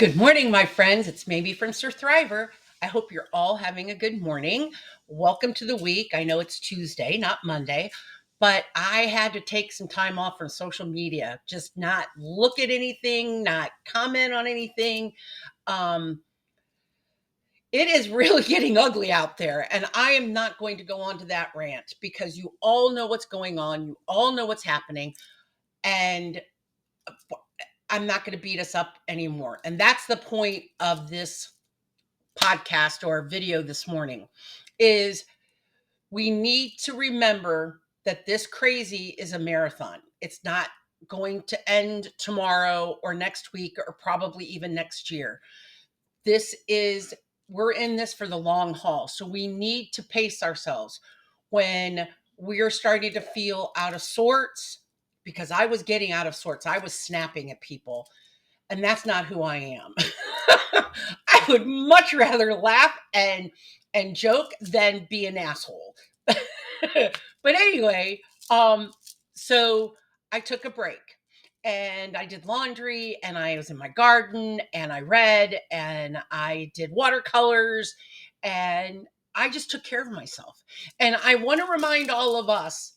Good morning, my friends. It's Mamie from Sir Thriver. I hope you're all having a good morning. Welcome to the week. I know it's Tuesday, not Monday, but I had to take some time off from social media, just not look at anything, not comment on anything. Um, it is really getting ugly out there, and I am not going to go on to that rant because you all know what's going on. You all know what's happening, and I'm not going to beat us up anymore. And that's the point of this podcast or video this morning is we need to remember that this crazy is a marathon. It's not going to end tomorrow or next week or probably even next year. We're in this for the long haul. So we need to pace ourselves when we're starting to feel out of sorts, because I was getting out of sorts. I was snapping at people, and that's not who I am. I would much rather laugh and joke than be an asshole. But anyway, so I took a break and I did laundry and I was in my garden and I read and I did watercolors and I just took care of myself. And I want to remind all of us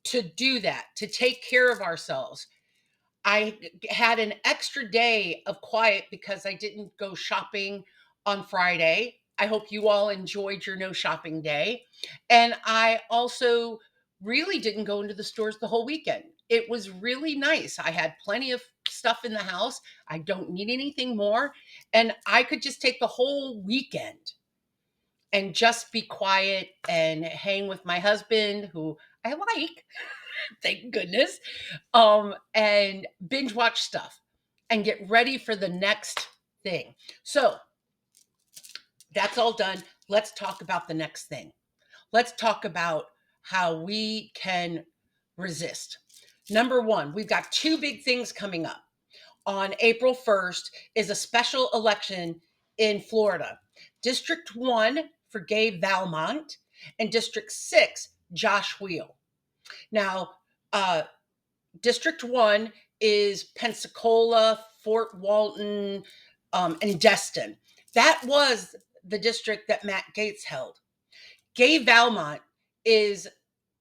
to do that, to take care of ourselves. I had an extra day of quiet because I didn't go shopping on Friday. I hope you all enjoyed your no shopping day. And I also really didn't go into the stores the whole weekend. It was really nice. I had plenty of stuff in the house. I don't need anything more. And I could just take the whole weekend and just be quiet and hang with my husband, who I like, thank goodness, and binge watch stuff and get ready for the next thing. So that's all done. Let's talk about the next thing. Let's talk about how we can resist. Number one, we've got two big things coming up. On April 1st is a special election in Florida. District 1 for Gabe Valmont and District 6, Josh Wheel. Now, District 1 is Pensacola, Fort Walton, and Destin. That was the district that Matt Gaetz held. Gay Valmont is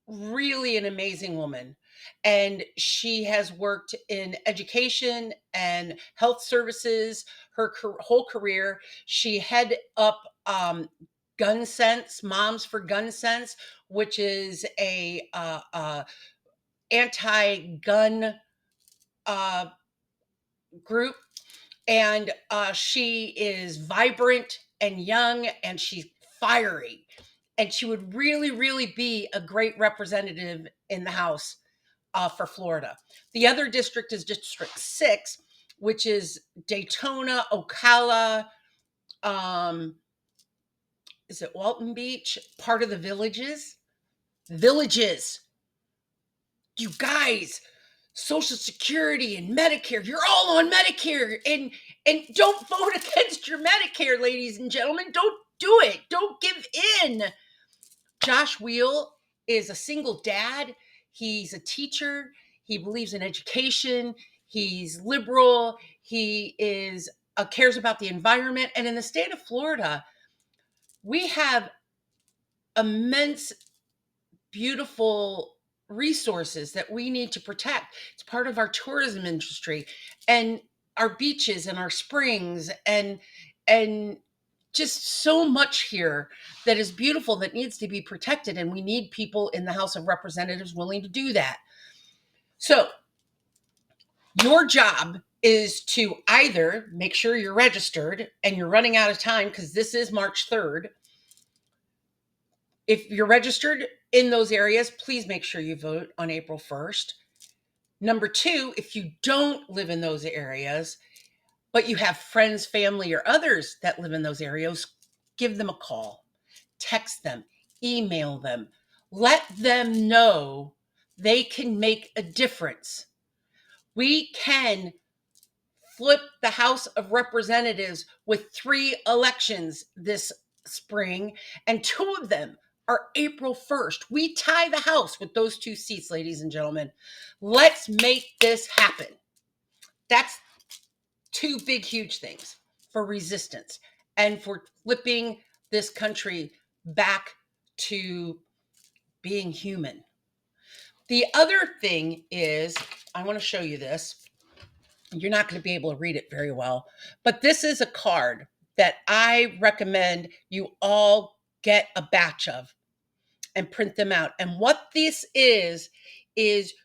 really an amazing woman, and she has worked in education and health services her whole career. She head up Gun Sense, Moms for Gun Sense, which is a anti-gun uh, group, and she is vibrant and young, and she's fiery, and she would really be a great representative in the House for Florida. The other district is District 6, which is Daytona, Ocala, um, is it Walton Beach, part of the Villages. You guys, Social Security and Medicare, you're all on Medicare, and don't vote against your Medicare, ladies and gentlemen. Don't do it. Don't give in. Josh Wheel is a single dad. He's a teacher. He believes in education. He's liberal. He is cares about the environment. And in the state of Florida, we have immense, beautiful resources that we need to protect. It's part of our tourism industry and our beaches and our springs and just so much here that is beautiful that needs to be protected, and we need people in the House of Representatives willing to do that. So your job is to either make sure you're registered, and you're running out of time because this is March 3rd. If you're registered in those areas, please make sure you vote on April 1st. Number two, if you don't live in those areas, but you have friends, family, or others that live in those areas, give them a call, text them, email them, let them know they can make a difference. We can flip the House of Representatives with 3 elections this spring, and 2 of them are April 1st. We tie the House with those 2 seats, ladies and gentlemen. Let's make this happen. That's two big, huge things for resistance and for flipping this country back to being human. The other thing is, I want to show you this. You're not going to be able to read it very well, but this is a card that I recommend you all get a batch of and print them out. And what this is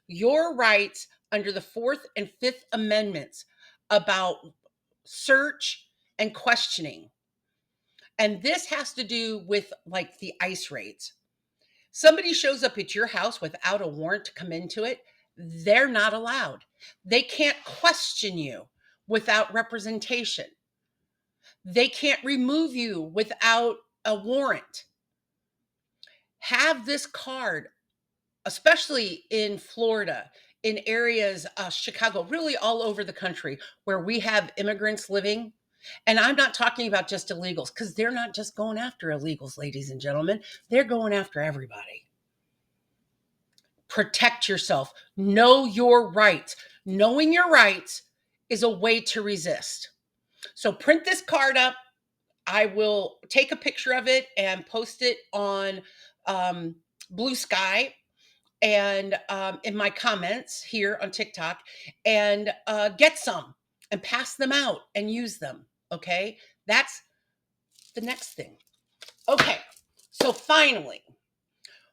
your rights under the Fourth and Fifth Amendments about search and questioning. And this has to do with like the ICE raids. Somebody shows up at your house without a warrant to come into it, they're not allowed. They can't question you without representation. They can't remove you without a warrant. Have this card, especially in Florida, in areas, Chicago, really all over the country where we have immigrants living. And I'm not talking about just illegals, because they're not just going after illegals, ladies and gentlemen. They're going after everybody. Protect yourself. Know your rights. Knowing your rights is a way to resist. So print this card up. I will take a picture of it and post it on Blue Sky and in my comments here on TikTok, and get some and pass them out and use them. Okay. That's the next thing. Okay. So finally,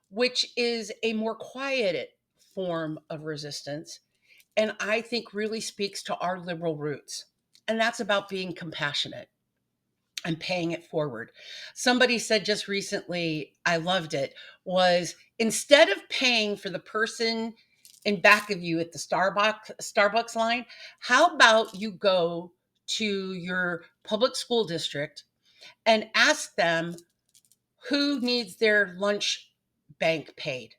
which is a more quieted form of resistance, and I think really speaks to our liberal roots. And that's about being compassionate and paying it forward. Somebody said just recently, I loved it, was instead of paying for the person in back of you at the Starbucks line, how about you go to your public school district and ask them who needs their lunch bank paid?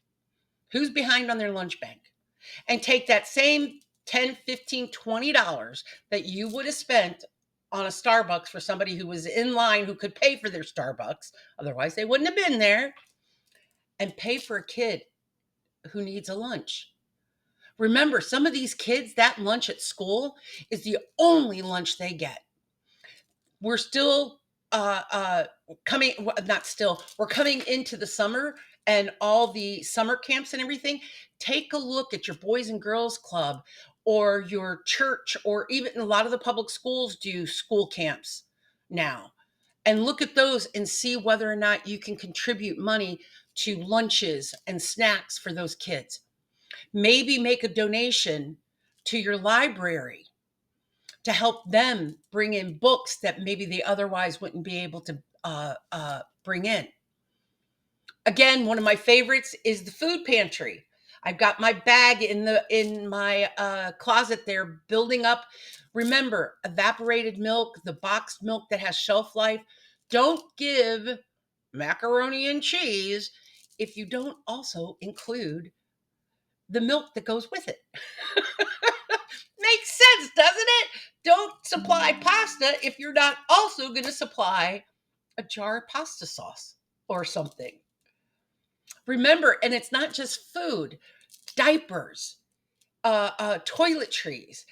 Who's behind on their lunch bank? And take that same 10, 15, $20 that you would have spent on a Starbucks for somebody who was in line who could pay for their Starbucks, otherwise they wouldn't have been there, and pay for a kid who needs a lunch. Remember, some of these kids, that lunch at school is the only lunch they get. We're still we're coming into the summer and all the summer camps and everything. Take a look at your Boys and Girls Club or your church, or even a lot of the public schools do school camps now, and look at those and see whether or not you can contribute money to lunches and snacks for those kids. Maybe make a donation to your library to help them bring in books that maybe they otherwise wouldn't be able to bring in. Again, one of my favorites is the food pantry. I've got my bag in my closet there building up. Remember, evaporated milk, the boxed milk that has shelf life. Don't give macaroni and cheese if you don't also include the milk that goes with it. Makes sense, doesn't it? Don't supply pasta if you're not also going to supply a jar of pasta sauce or something. Remember, and it's not just food, diapers, toiletries,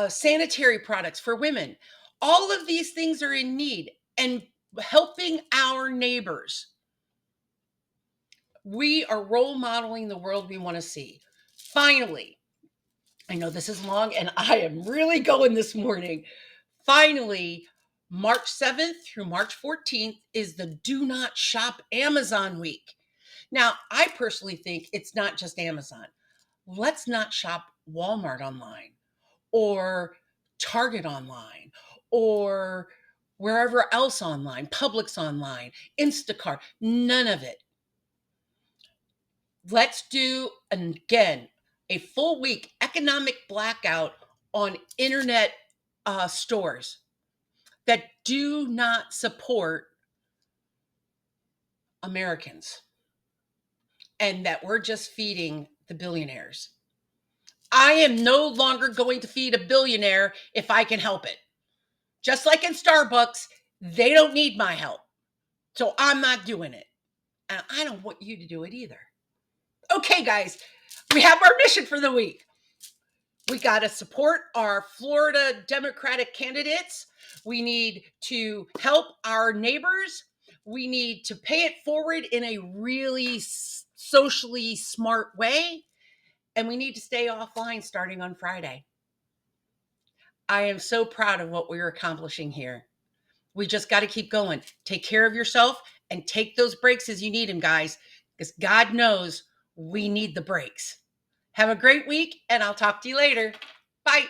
sanitary products for women. All of these things are in need, and helping our neighbors. We are role modeling the world we want to see. Finally, I know this is long and I am really going this morning. Finally, March 7th through March 14th is the Do Not Shop Amazon week. Now, I personally think it's not just Amazon. Let's not shop Walmart online or Target online or wherever else online, Publix online, Instacart, none of it. Let's do, again, a full week economic blackout on internet stores that do not support Americans and that we're just feeding the billionaires. I am no longer going to feed a billionaire if I can help it. Just like in Starbucks, they don't need my help. So I'm not doing it. And I don't want you to do it either. Okay, guys, we have our mission for the week. We got to support our Florida Democratic candidates. We need to help our neighbors. We need to pay it forward in a really socially smart way. And we need to stay offline starting on Friday. I am so proud of what we're accomplishing here. We just got to keep going. Take care of yourself and take those breaks as you need them, guys, because God knows we need the breaks. Have a great week, and I'll talk to you later. Bye.